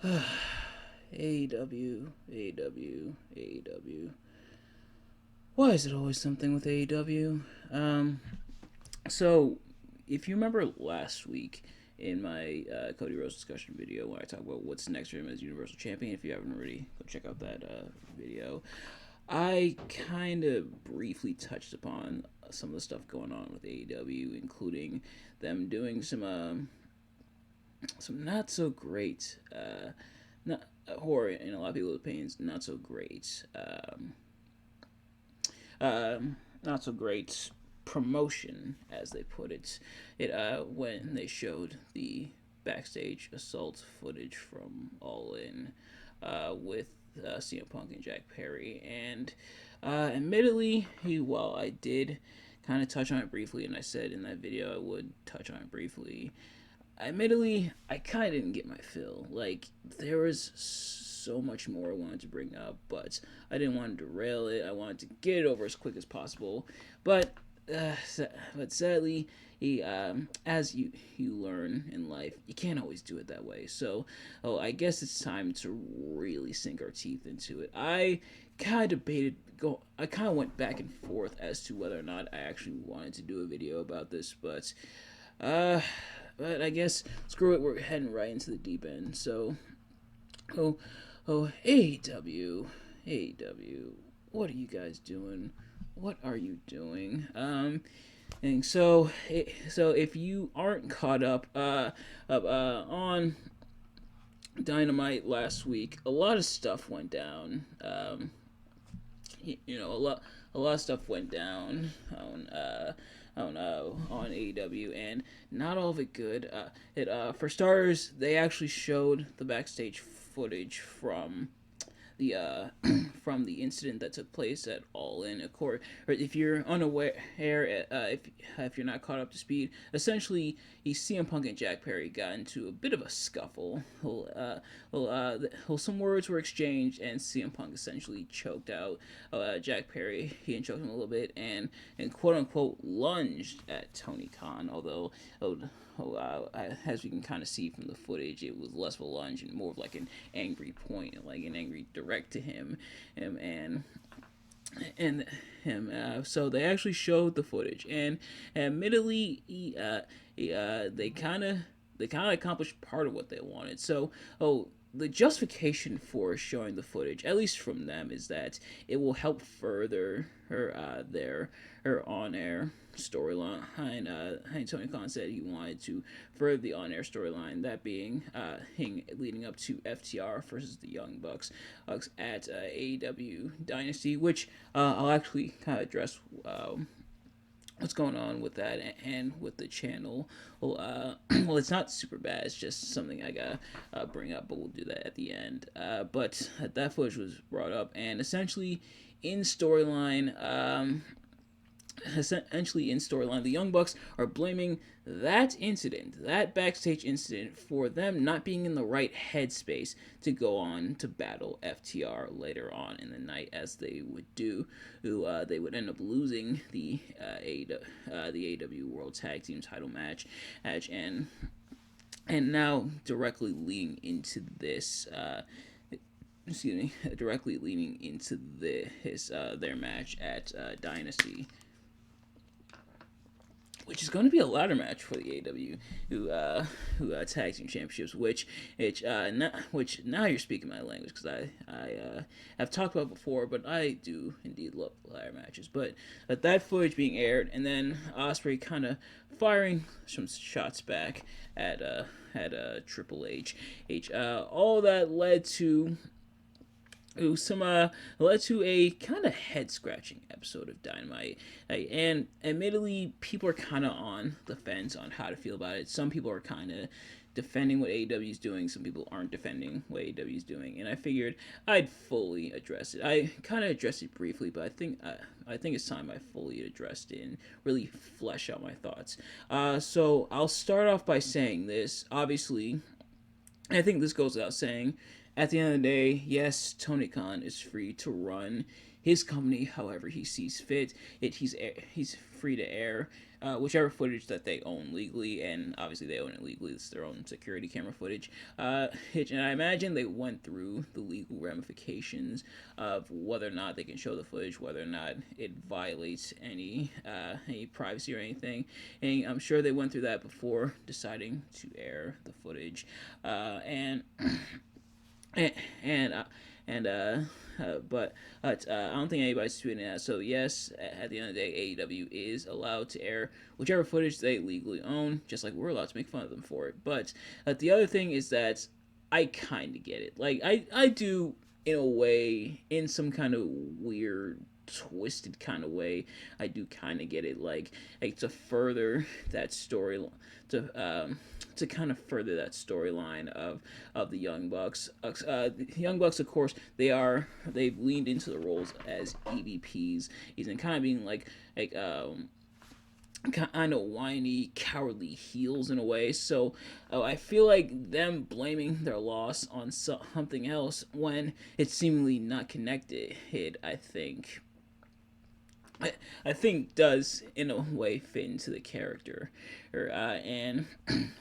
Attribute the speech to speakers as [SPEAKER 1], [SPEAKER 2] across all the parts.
[SPEAKER 1] AEW, AEW, AEW. Why is it always something with AEW? Um, so, if you remember last week in my Cody Rhodes discussion video when I talked about what's next for him as Universal Champion, if you haven't already, go check out that video. I kind of briefly touched upon some of the stuff going on with AEW, including them doing some not so great, not horror in a lot of people's opinions, not so great, not so great promotion as they put it. When they showed the backstage assault footage from All In, with CM Punk and Jack Perry, and admittedly, while I did kind of touch on it briefly, and I said in that video I would touch on it briefly. Admittedly, I kind of didn't get my fill. Like, there was so much more I wanted to bring up, but I didn't want to derail it. I wanted to get it over as quick as possible. But, uh, but sadly, as you learn in life, you can't always do it that way. So, I guess it's time to really sink our teeth into it. I kind of went back and forth as to whether or not I actually wanted to do a video about this, uh, but I guess screw it. We're heading right into the deep end. So, oh, AEW, AEW. What are you guys doing? What are you doing? And so if you aren't caught on Dynamite last week, a lot of stuff went down. A lot of stuff went down on AEW, and not all of it good. It For starters, they actually showed the backstage footage the from the incident that took place at All In. Of course, or if you're unaware, if you're not caught up to speed, essentially, CM Punk and Jack Perry got into a bit of a scuffle. Some words were exchanged, and CM Punk essentially choked out Jack Perry. He choked him a little bit, and quote unquote lunged at Tony Khan. Although, as we can kind of see from the footage, it was less of a lunge and more of like an angry point, like an angry direct to him and him. So they actually showed the footage, and admittedly, they kind of accomplished part of what they wanted. So, the justification for showing the footage, at least from them, is that it will help further her on air storyline. Tony Khan said he wanted to further the on air storyline, that being leading up to FTR versus the Young Bucks at AEW Dynasty, which I'll actually kind of address. What's going on with that and with the channel. Well, it's not super bad. It's just something I gotta bring up, but we'll do that at the end. But that footage was brought up, and in storyline, the Young Bucks are blaming that backstage incident, for them not being in the right headspace to go on to battle FTR later on in the night, as they would do. They would end up losing the AEW World Tag Team Title match, and now directly leading into this. Directly leading into their match at Dynasty, which is going to be a ladder match for the AEW tag team championships. Which now you're speaking my language, because I have talked about before, but I do indeed love ladder matches. But that footage being aired, and then Ospreay kind of firing some shots back at Triple H. All that led to led to a kind of head scratching episode of Dynamite, and admittedly, people are kind of on the fence on how to feel about it. Some people are kind of defending what AEW is doing. Some people aren't defending what AEW is doing, and I figured I'd fully address it. I kind of addressed it briefly, but I think it's time I fully addressed it and really flesh out my thoughts. So I'll start off by saying this. Obviously, I think this goes without saying. At the end of the day, yes, Tony Khan is free to run his company however he sees fit. He's free to air whichever footage that they own legally, and obviously they own it legally. It's their own security camera footage. And I imagine they went through the legal ramifications of whether or not they can show the footage, whether or not it violates any privacy or anything. And I'm sure they went through that before deciding to air the footage. And and and uh, but I don't think anybody's tweeting that. So yes, at the end of the day, AEW is allowed to air whichever footage they legally own, just like we're allowed to make fun of them for it. But the other thing is that I kind of get it. Like I do in a way, in some kind of weird twisted kind of way. I do kind of get it. Like to further that story, to kind of further that storyline of the Young Bucks. The Young Bucks, of course, they've leaned into the roles as EVPs. He's in kind of being like kind of whiny, cowardly heels in a way. So I feel like them blaming their loss on something else when it's seemingly not connected. I think does in a way fit into the character, and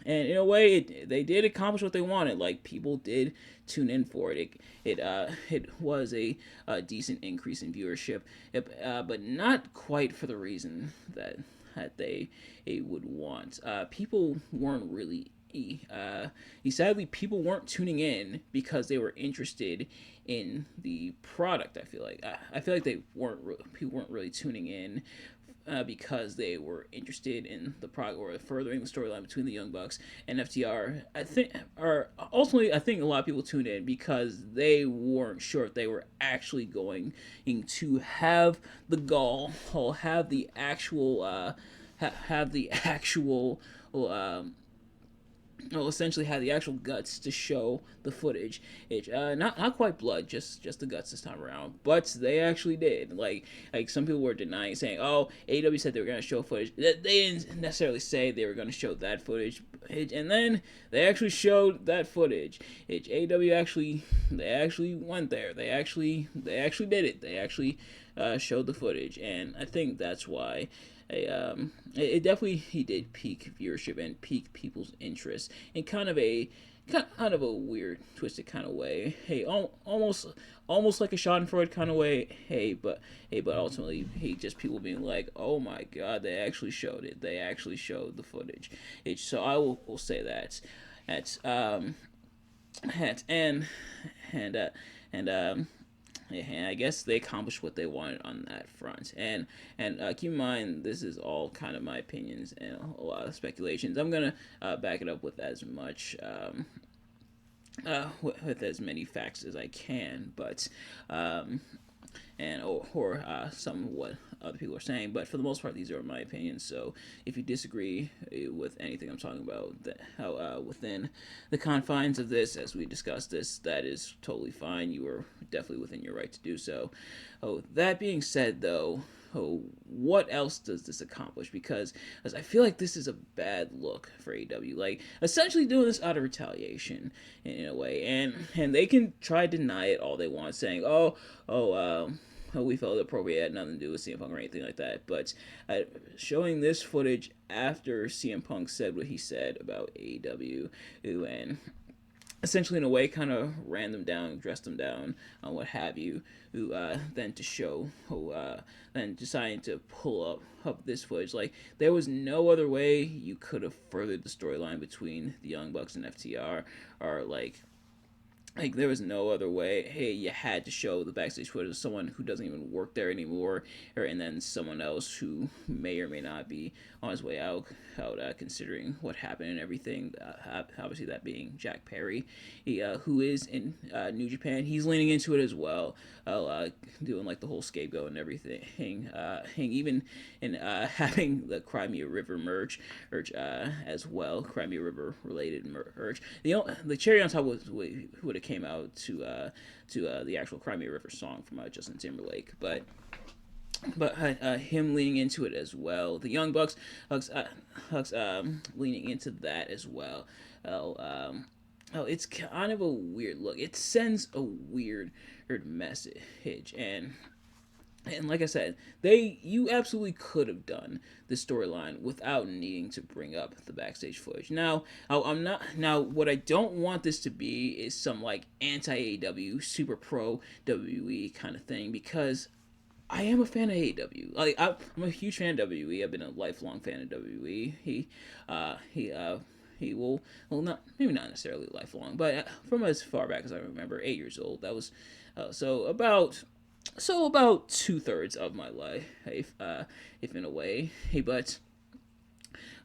[SPEAKER 1] in a way they did accomplish what they wanted. Like people did tune in for it. It was a decent increase in viewership, but not quite for the reason that they would want. People weren't really sadly people weren't tuning in because they were interested in the product. I feel like people weren't really tuning in because they were interested in the product or furthering the storyline between the Young Bucks and FTR. I think a lot of people tuned in because they weren't sure if they were actually going to have the gall or have the actual essentially had the actual guts to show the footage. Not quite blood, just the guts this time around. But they actually did. Like some people were denying, saying, "Oh, AEW said they were going to show footage." They didn't necessarily say they were going to show that footage, and then they actually showed that footage. AEW actually went there. They actually did it. They actually showed the footage, and I think that's why. It definitely he did peak viewership and peak people's interest in kind of a weird twisted kind of way. Almost like a Schadenfreude kind of way. But ultimately just people being like, oh my god, they actually showed it. They actually showed the footage. So I will say that. And I guess they accomplished what they wanted on that front. And keep in mind, this is all kind of my opinions and a lot of speculations. I'm gonna back it up with as much, with as many facts as I can, but or some of what other people are saying. But for the most part, these are my opinions. So if you disagree with anything I'm talking about, within the confines of this, as we discussed this, that is totally fine. You are definitely within your right to do so. That being said, though, what else does this accomplish? Because I feel like this is a bad look for AEW. Like essentially doing this out of retaliation in a way, and they can try to deny it all they want, saying, we felt appropriate, it had nothing to do with CM Punk or anything like that. But showing this footage after CM Punk said what he said about AEW, and essentially in a way kind of ran them down, dressed them down, what have you, then deciding to pull up this footage. Like there was no other way you could have furthered the storyline between the Young Bucks and FTR, or like there was no other way. Hey, you had to show the backstage footage of someone who doesn't even work there anymore, and then someone else who may or may not be on his way out, considering what happened and everything. Obviously, that being Jack Perry, who is in New Japan. He's leaning into it as well, doing like the whole scapegoat and everything. Even in having the Crimea River merch as well, Crimea River related merch. The cherry on top would have came out to the actual Crimea River song from Justin Timberlake, but him leaning into it as well. The Young Bucks leaning into that as well. It's kind of a weird look. It sends a weird message, and And like I said, you absolutely could have done this storyline without needing to bring up the backstage footage. Now, I'm not. Now, what I don't want this to be is some like anti AEW, super pro WWE kind of thing, because I am a fan of AEW. Like I'm a huge fan of WWE. I've been a lifelong fan of WWE. He will, well, not maybe not necessarily lifelong, but from as far back as I remember, 8 years old. That was about 2/3 of my life, if in a way. But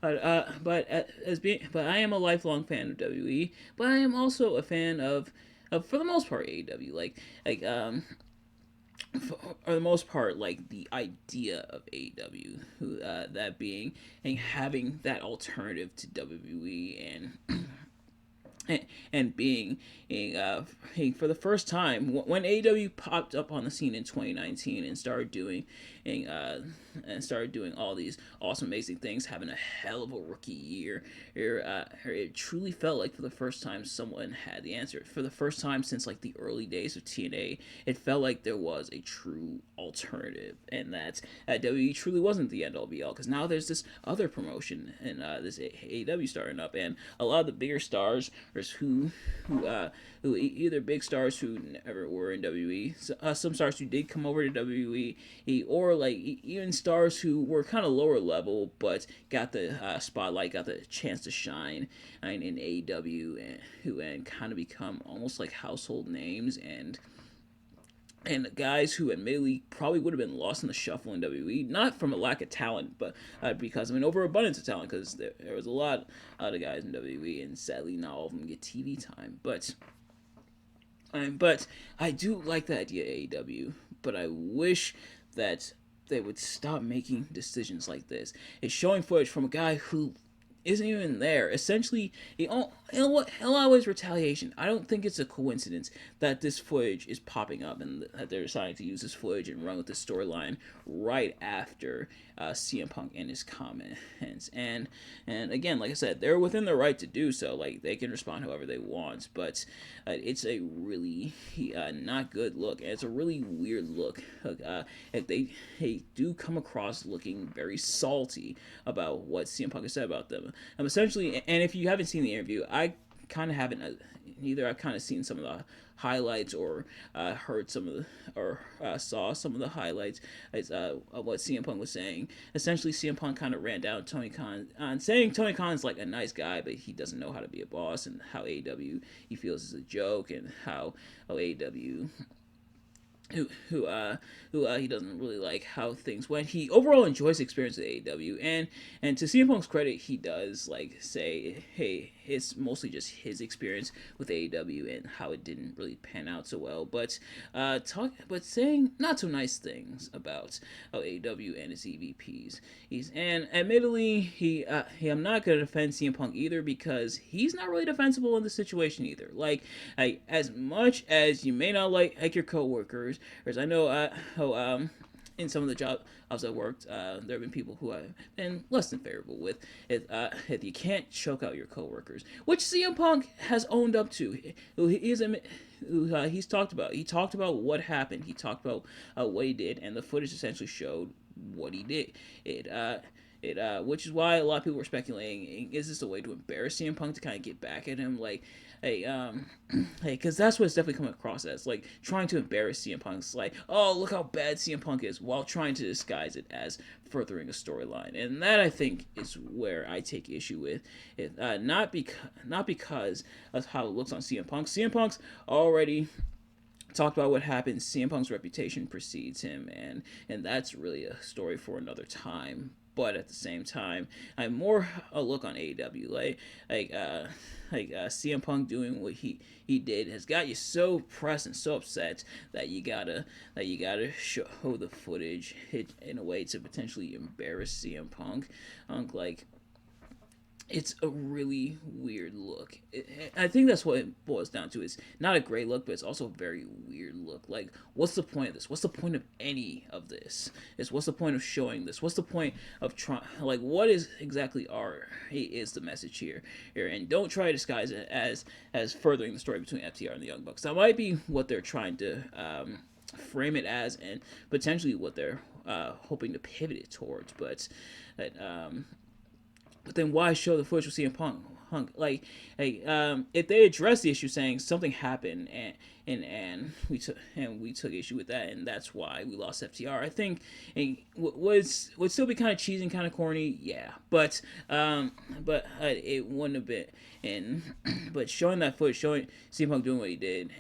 [SPEAKER 1] I am a lifelong fan of WWE. But I am also a fan of for the most part, AEW. For the most part, like the idea of AEW, that being and having that alternative to WWE, and for the first time when AEW popped up on the scene in 2019 and started doing all these awesome, amazing things, having a hell of a rookie year. It truly felt like for the first time someone had the answer. For the first time since like the early days of TNA, it felt like there was a true alternative, and that WWE truly wasn't the end all be all. Because now there's this other promotion and this AEW starting up, and a lot of the bigger stars who either big stars who never were in WWE, some stars who did come over to WWE, or like even stars who were kind of lower level but got the spotlight, got the chance to shine in AEW, and kind of become almost like household names, and guys who admittedly probably would have been lost in the shuffle in WWE, not from a lack of talent, but because overabundance of talent, because there was a lot of guys in WWE, and sadly not all of them get TV time. But I do like the idea of AEW, but I wish that they would stop making decisions like this. It's showing footage from a guy who isn't even there. Essentially, in a lot of ways, retaliation. I don't think it's a coincidence that this footage is popping up and that they're deciding to use this footage and run with this storyline right after CM Punk and his comments. And again, like I said, they're within their right to do so. Like, they can respond however they want, but it's a really not good look. And it's a really weird look. They do come across looking very salty about what CM Punk has said about them. Essentially, and if you haven't seen the interview, I kind of haven't either. I've kind of seen some of the highlights, or heard some of the, or saw some of the highlights of what CM Punk was saying. Essentially, CM Punk kind of ran down Tony Khan on saying Tony Khan's like a nice guy, but he doesn't know how to be a boss, and how AEW he feels is a joke, and how AEW who he doesn't really like how things went. He overall enjoys the experience at AEW, and to CM Punk's credit, he does like say, hey, it's mostly just his experience with AEW and how it didn't really pan out so well. But saying not so nice things about AEW and its EVPs. And admittedly, I'm not gonna defend CM Punk either, because he's not really defensible in the situation either. Like as much as you may not like your coworkers, whereas I know in some of the jobs I've worked, there have been people who I've been less than favorable with. If you can't choke out your coworkers, which CM Punk has owned up to, he's talked about. He talked about what happened. He talked about what he did, and the footage essentially showed what he did. Which is why a lot of people were speculating: is this a way to embarrass CM Punk to kind of get back at him? Like, because that's what it's definitely coming across as, like trying to embarrass CM Punk. It's like, oh, look how bad CM Punk is, while trying to disguise it as furthering a storyline, and that I think is where I take issue with it. Not because of how it looks on CM Punk. CM Punk's already talked about what happened. CM Punk's reputation precedes him, and that's really a story for another time. But at the same time, I'm more a look on AEW, CM Punk doing what he did has got you so pressed and so upset that you gotta show the footage in a way to potentially embarrass CM Punk. It's a really weird look. I think that's what it boils down to. It's not a great look, but it's also a very weird look. Like, what's the point of this? What's the point of any of this? What's the point of showing this? What's the point of trying? Like, what is exactly is the message here? And don't try to disguise it as furthering the story between FTR and the Young Bucks. That might be what they're trying to frame it as, and potentially what they're hoping to pivot it towards. But then why show the footage with CM Punk? If they address the issue, saying something happened and we took issue with that, and that's why we lost FTR. I think would still be kind of cheesy and kind of corny, yeah. But it wouldn't have been. And but showing that footage, showing CM Punk doing what he did,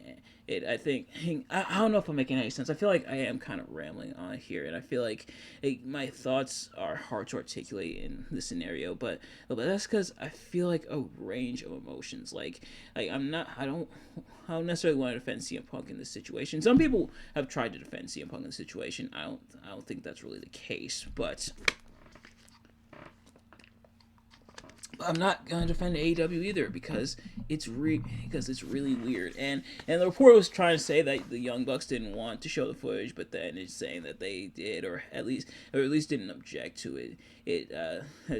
[SPEAKER 1] I think I don't know if I'm making any sense. I feel like I am kind of rambling on here, and I feel like my thoughts are hard to articulate in this scenario. But that's because I feel like a range of emotions. I don't necessarily want to defend CM Punk in this situation. Some people have tried to defend CM Punk in this situation. I don't think that's really the case, but I'm not gonna defend AEW either because it's really weird. And the report was trying to say that the Young Bucks didn't want to show the footage, but then it's saying that they did, or at least didn't object to it.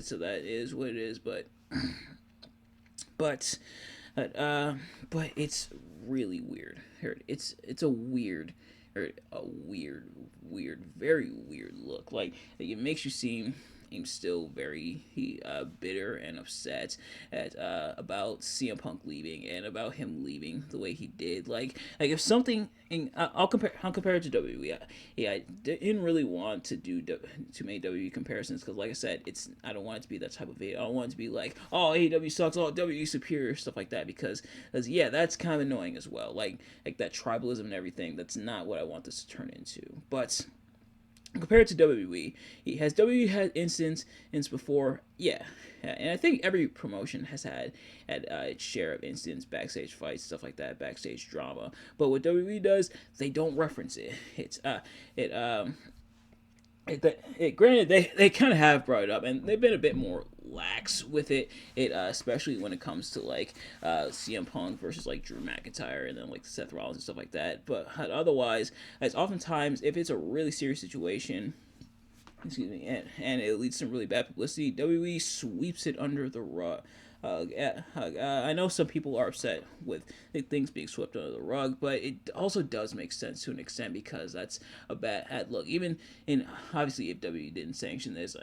[SPEAKER 1] So that is what it is. But it's really weird. It's a weird, very weird look. It makes you seem still very bitter and upset about CM Punk leaving and about him leaving the way he did. If something, I'll compare it to WWE. I didn't really want to do too many WWE comparisons because, like I said, I don't want it to be that type of video. I don't want it to be like, oh, AEW sucks, oh, WWE superior, stuff like that, because yeah, that's kind of annoying as well. Like that tribalism and everything. That's not what I want this to turn into. But compared to WWE, has WWE had incidents before? Yeah, and I think every promotion has had its share of incidents, backstage fights, stuff like that, backstage drama. But what WWE does, they don't reference it. Granted, they kind of have brought it up, and they've been a bit more lax with it. Especially when it comes to CM Punk versus Drew McIntyre and then Seth Rollins and stuff like that. But otherwise, as oftentimes if it's a really serious situation, excuse me, and it leads to some really bad publicity, WWE sweeps it under the rug. I know some people are upset with things being swept under the rug, but it also does make sense to an extent because that's a bad look. Even obviously, if WWE didn't sanction this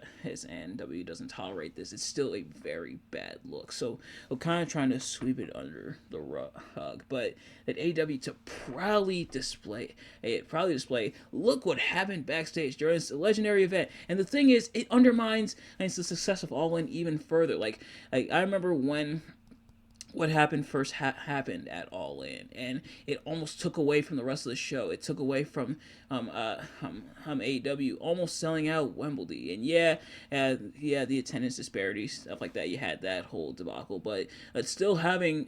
[SPEAKER 1] and WWE doesn't tolerate this, it's still a very bad look. So I'm kind of trying to sweep it under the rug, but that AEW to proudly display, look what happened backstage during this legendary event. And the thing is, it undermines the success of All In even further. I remember when what happened first happened at All In, and it almost took away from the rest of the show. It took away from AEW almost selling out Wembley, and the attendance disparities, stuff like that. You had that whole debacle, but still having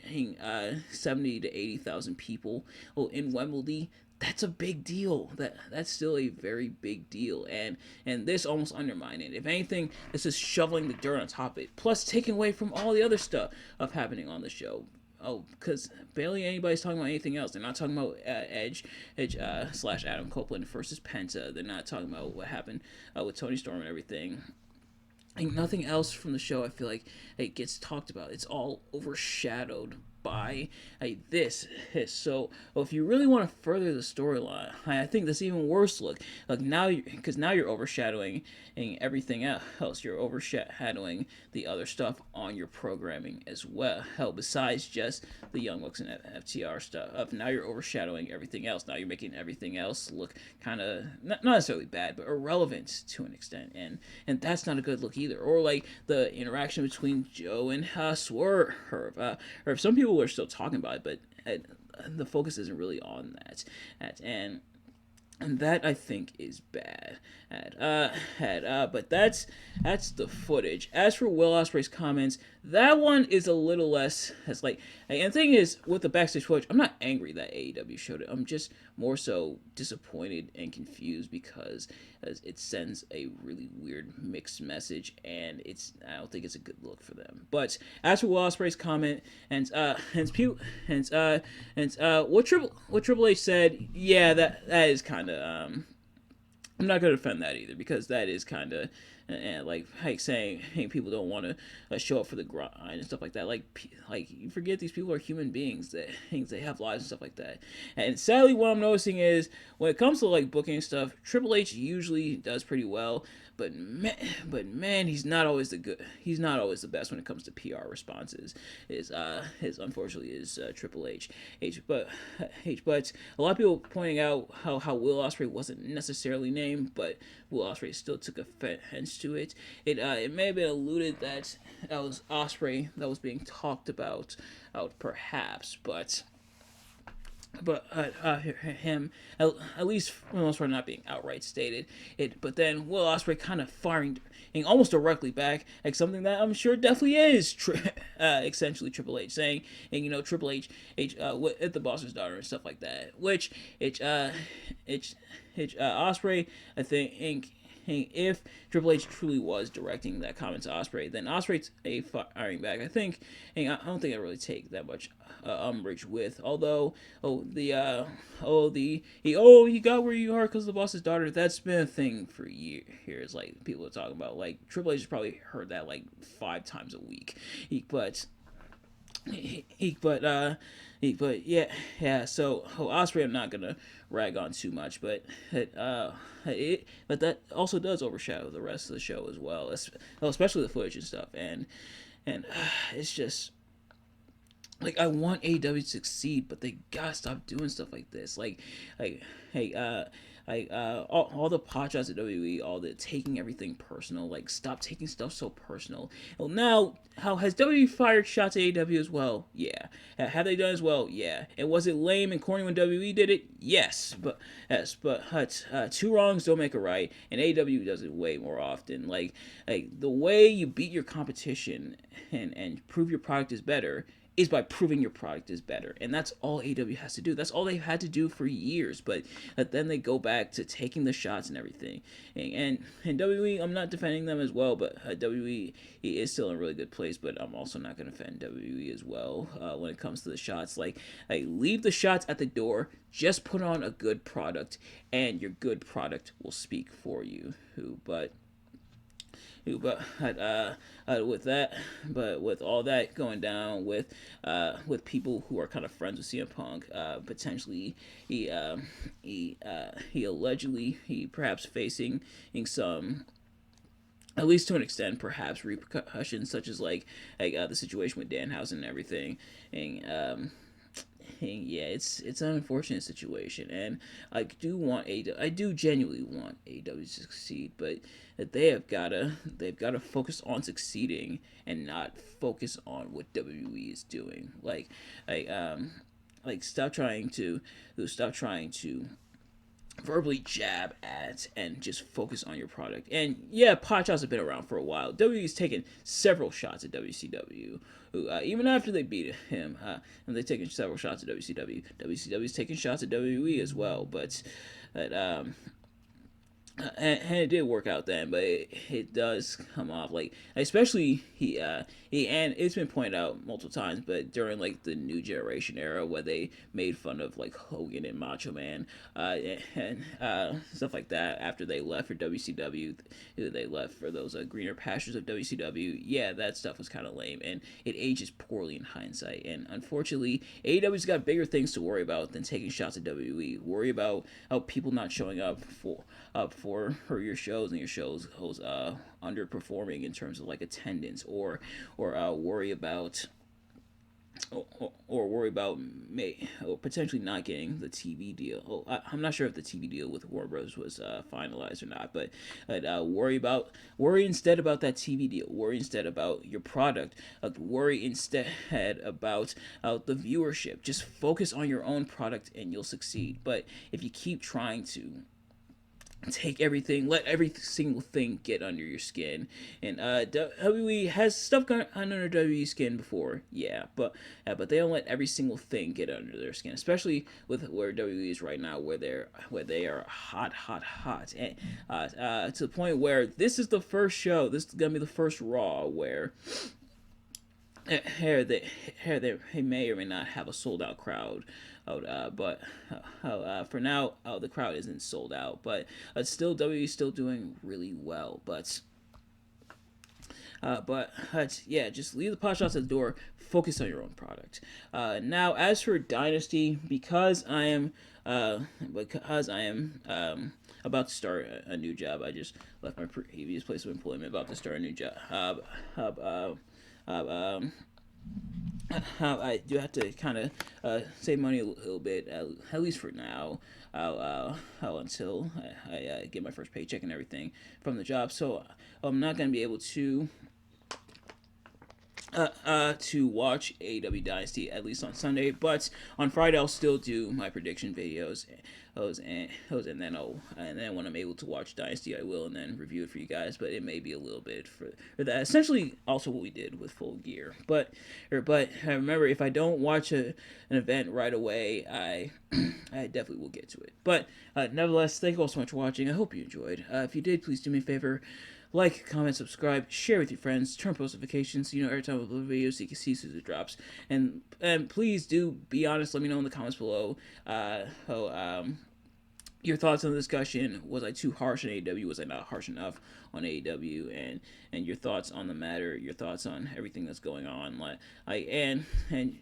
[SPEAKER 1] 70 to 80,000 people in Wembley. That's a big deal. That's still a very big deal, and this almost undermined it. If anything, this is shoveling the dirt on top of it, plus taking away from all the other stuff of happening on the show. Oh, because barely anybody's talking about anything else. They're not talking about Edge / Adam Copeland versus Penta. They're not talking about what happened with Tony Storm and everything. Nothing else from the show, I feel like, it gets talked about. It's all overshadowed by this. So if you really want to further the storyline, I think that's even worse look. Now you're overshadowing everything else. You're overshadowing the other stuff on your programming as well. Besides just the Young Bucks and FTR stuff. Now you're overshadowing everything else. Now you're making everything else look kind of not necessarily bad, but irrelevant to an extent, and that's not a good look either. Or the interaction between Joe and Swerve. Or if some people are still talking about it, but the focus isn't really on that. And that I think is bad. But that's the footage. As for Will Ospreay's comments, that one is a little less. And the thing is, with the backstage footage, I'm not angry that AEW showed it. I'm just more so disappointed and confused because it sends a really weird mixed message, and I don't think it's a good look for them. But as for Will Ospreay's comment, what Triple H said, yeah, that is kind of I'm not going to defend that either because that is kind of like saying, hey, people don't want to show up for the grind and stuff like that. Like you forget these people are human beings that they have lives and stuff like that. And sadly, what I'm noticing is when it comes to like booking stuff, Triple H usually does pretty well. But man, he's not always the good. He's not always the best when it comes to PR responses. His unfortunately is Triple H. But a lot of people pointing out how Will Ospreay wasn't necessarily named, but Will Ospreay still took offense to it. It may have been alluded that was Ospreay that was being talked about, perhaps, but him at least for the most part not being outright stated it. But then Will Ospreay kind of firing almost directly back like something that I'm sure definitely is essentially Triple H saying, and Triple H at the boss's daughter and stuff like that, which Ospreay I think. If Triple H truly was directing that comment to Ospreay, then Ospreay's a firing back. I think, and I don't think I really take that much umbrage with. Although, he got where you are because of the boss's daughter. That's been a thing for years. Like people are talking about. Like Triple H has probably heard that like 5 times a week. But yeah. So Osprey, I'm not gonna rag on too much, but but that also does overshadow the rest of the show as well, especially the footage and stuff. And it's just like I want AEW to succeed, but they gotta stop doing stuff like this. Hey, all the pot shots at WWE, all the taking everything personal, like stop taking stuff so personal. Well, now, how has WWE fired shots at AEW as well? Yeah. Have they done as well? Yeah. And was it lame and corny when WWE did it? Yes. But two wrongs don't make a right, and AEW does it way more often. Like the way you beat your competition and prove your product is better is by proving your product is better. And that's all AEW has to do. That's all they've had to do for years. But then they go back to taking the shots and everything. And WWE, I'm not defending them as well, but WWE is still in a really good place. But I'm also not going to defend WWE as well when it comes to the shots. Like, leave the shots at the door. Just put on a good product, and your good product will speak for you. With all that going down with people who are kind of friends with CM Punk, potentially he allegedly perhaps facing some, at least to an extent, perhaps repercussions such as the situation with Danhausen and everything, and yeah, it's an unfortunate situation, and I do genuinely want AEW to succeed, but that they've gotta focus on succeeding and not focus on what WWE is doing. Stop trying to verbally jab at and just focus on your product. And yeah, pot shots have been around for a while. WWE's taken several shots at WCW. Even after they beat him, and they've taken several shots at WCW. WCW's taken shots at WWE as well, but and it did work out then, but it does come off like, especially he and it's been pointed out multiple times, but during like the New Generation era where they made fun of like Hogan and Macho Man, and stuff like that after they left for WCW, they left for those greener pastures of WCW. Yeah, that stuff was kind of lame, and it ages poorly in hindsight. And unfortunately, AEW's got bigger things to worry about than taking shots at WWE. Worry about how people not showing up for your shows, and your shows underperforming in terms of like attendance, or worry about potentially not getting the TV deal. I'm not sure if the TV deal with Warner Bros. Was finalized or not, but worry instead about that TV deal. Worry instead about your product. Worry instead about the viewership. Just focus on your own product and you'll succeed. But if you keep trying to take everything, let every single thing get under your skin, and WWE has stuff gone under WWE's skin before, yeah, but they don't let every single thing get under their skin, especially with where WWE is right now, where they are hot, and to the point where this is the first show, this is gonna be the first Raw where they may or may not have a sold out crowd. But for now, the crowd isn't sold out. But still, WWE is still doing really well. But Yeah, just leave the pot shots at the door. Focus on your own product. Now, as for Dynasty, because I am about to start a new job. I just left my previous place of employment, about to start a new job. I do have to kind of save money a little bit, at least for now, until I get my first paycheck and everything from the job. So I'm not going to be able to watch AEW Dynasty at least on Sunday, but on Friday I'll still do my prediction videos, and then when I'm able to watch Dynasty I will, and then review it for you guys. But it may be a little bit for that. Essentially, also what we did with Full Gear. But remember, if I don't watch an event right away, I definitely will get to it. But nevertheless, thank you all so much for watching. I hope you enjoyed. If you did, please do me a favor. Like, comment, subscribe, share with your friends, turn post notifications so you know every time I upload videos so you can see as soon as it drops. And please do be honest, let me know in the comments below your thoughts on the discussion. Was I too harsh on AEW? Was I not harsh enough on AEW? And your thoughts on the matter, your thoughts on everything that's going on. And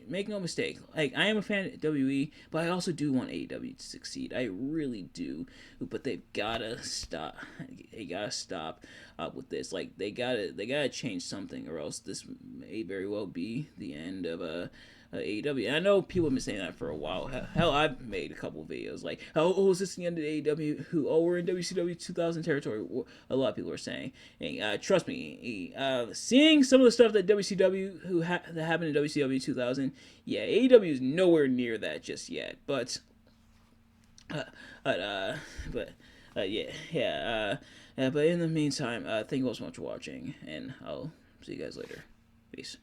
[SPEAKER 1] make no mistake, I am a fan of WWE, but I also do want AEW to succeed. I really do. But they've gotta stop. They gotta stop with this. They gotta change something, or else this may very well be the end of AEW. And I know people have been saying that for a while. Hell, I've made a couple of videos oh, is this the end of AEW? We're in WCW 2000 territory. A lot of people are saying. And trust me, seeing some of the stuff that WCW that happened in WCW 2000, yeah, AEW is nowhere near that just yet. But but in the meantime, thank you all so much for watching, and I'll see you guys later. Peace.